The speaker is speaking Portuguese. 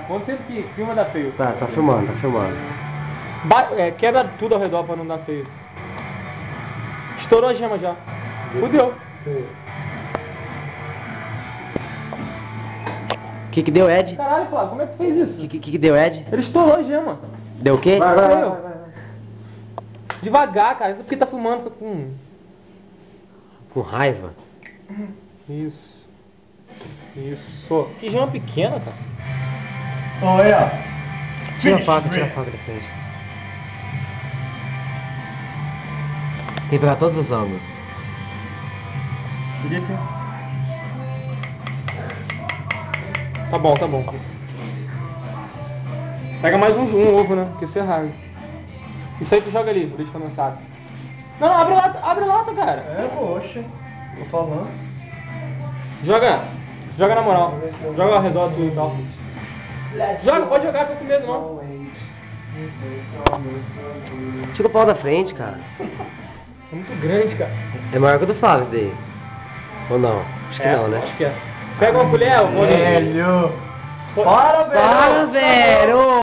Quanto tempo que filma dá feio? Tá filmando, tá filmando. Quebra tudo ao redor pra não dar feio. Estourou a gema já. Fudeu. O que deu, Ed? Caralho, Flávio, como é que fez isso? O que deu, Ed? Ele estourou a gema. Deu o quê? Vai. Devagar, cara. Isso porque tá filmando com... Com raiva. Isso. Que gema pequena, cara. Olha. Tira a faca da frente. Tem que pegar todos os ângulos. Tá bom. Pega mais um ovo, né? Porque isso é raro. Isso aí tu joga ali, leite condensado. Não, abre a lata, cara. Poxa. Tô falando. Joga na moral. Joga ao redor tudo e tal. Joga, pode jogar, tô com medo não. Tira o pau da frente, cara. É muito grande, cara. É maior que o do Flávio, daí. Ou não? Acho que não, né? Acho que é. Pega uma colher, Velho. Para, velho! Para, velho!